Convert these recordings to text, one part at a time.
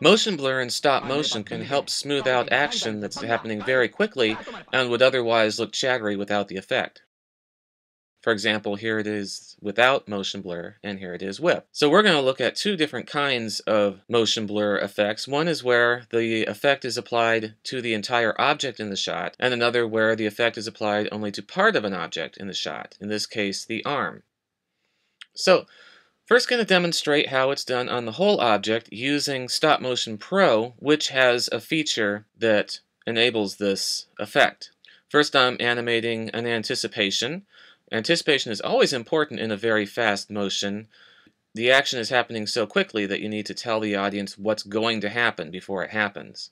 Motion blur in stop motion can help smooth out action that's happening very quickly and would otherwise look chattery without the effect. For example, here it is without motion blur, and here it is with. So we're going to look at two different kinds of motion blur effects. One is where the effect is applied to the entire object in the shot, and another where the effect is applied only to part of an object in the shot, in this case, the arm. So, first going to demonstrate how it's done on the whole object using StopMotion Pro, which has a feature that enables this effect. First, I'm animating an anticipation. Anticipation is always important in a very fast motion. The action is happening so quickly that you need to tell the audience what's going to happen before it happens.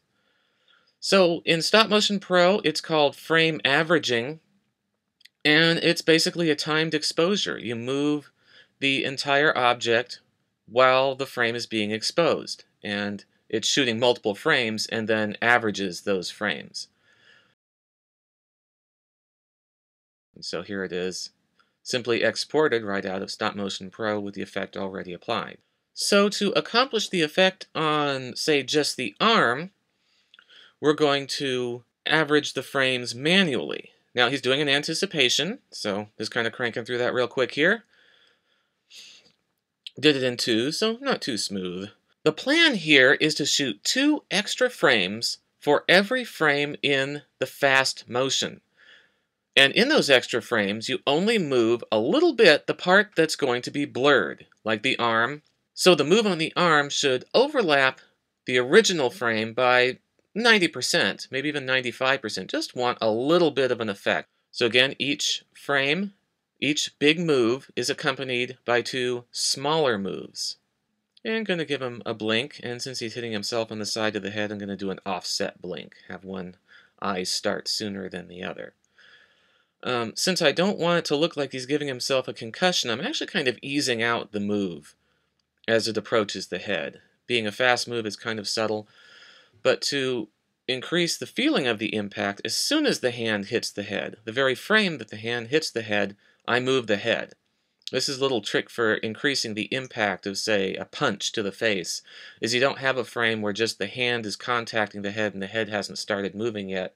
So in StopMotion Pro, it's called frame averaging, and it's basically a timed exposure. You move the entire object while the frame is being exposed, and it's shooting multiple frames and then averages those frames. And so here it is, simply exported right out of StopMotion Pro with the effect already applied. So to accomplish the effect on, say, just the arm, we're going to average the frames manually. Now he's doing an anticipation, so just kind of cranking through that real quick here. Did it in 2, so not too smooth. The plan here is to shoot 2 extra frames for every frame in the fast motion. And in those extra frames, you only move a little bit the part that's going to be blurred, like the arm. So the move on the arm should overlap the original frame by 90%, maybe even 95%. Just want a little bit of an effect. So again, each frame, each big move is accompanied by 2 smaller moves. And I'm going to give him a blink, and since he's hitting himself on the side of the head, I'm going to do an offset blink, have one eye start sooner than the other. Since I don't want it to look like he's giving himself a concussion, I'm actually kind of easing out the move as it approaches the head. Being a fast move is kind of subtle, but to increase the feeling of the impact, as soon as the hand hits the head, the very frame that the hand hits the head, I move the head. This is a little trick for increasing the impact of, say, a punch to the face, is you don't have a frame where just the hand is contacting the head and the head hasn't started moving yet.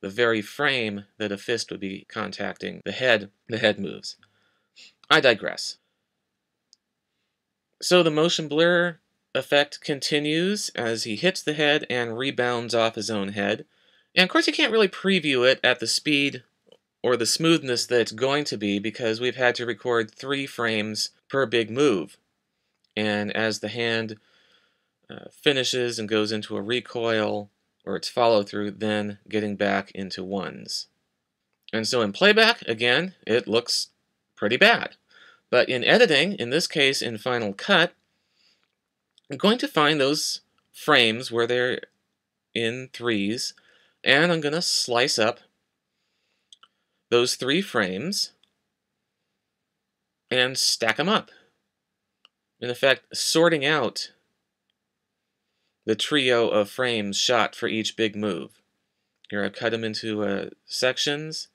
The very frame that a fist would be contacting the head moves. I digress. So the motion blur effect continues as he hits the head and rebounds off his own head. And of course you can't really preview it at the speed or the smoothness that it's going to be because we've had to record 3 frames per big move. And as the hand finishes and goes into a recoil, or its follow-through, then getting back into ones. And so in playback, again, it looks pretty bad. But in editing, in this case in Final Cut, I'm going to find those frames where they're in 3s, and I'm going to slice up those 3 frames and stack them up. In effect, sorting out the trio of frames shot for each big move. Here I've cut them into sections,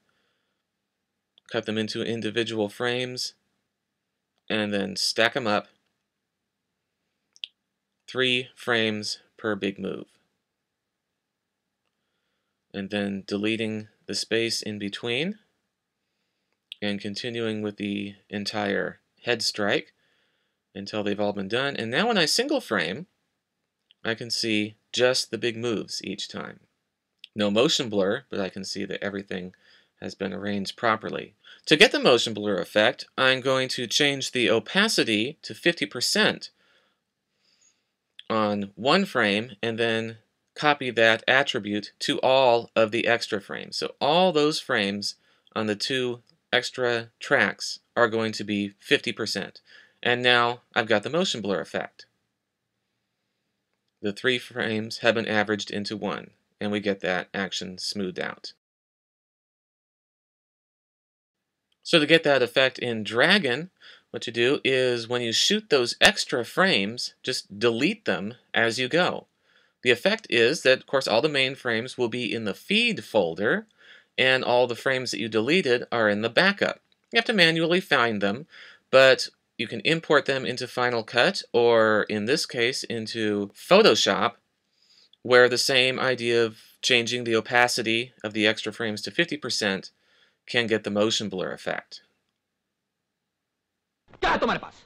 cut them into individual frames, and then stack them up. 3 frames per big move. And then deleting the space in between and continuing with the entire head strike until they've all been done. And now when I single frame, I can see just the big moves each time. No motion blur, but I can see that everything has been arranged properly. To get the motion blur effect, I'm going to change the opacity to 50% on one frame and then copy that attribute to all of the extra frames. So all those frames on the 2 extra tracks are going to be 50%. And now I've got the motion blur effect. The 3 frames have been averaged into 1, and we get that action smoothed out. So to get that effect in Dragon, what you do is when you shoot those extra frames, just delete them as you go. The effect is that, of course, all the main frames will be in the feed folder, and all the frames that you deleted are in the backup. You have to manually find them, but you can import them into Final Cut, or in this case, into Photoshop, where the same idea of changing the opacity of the extra frames to 50% can get the motion blur effect. क्या है तुम्हारे पास?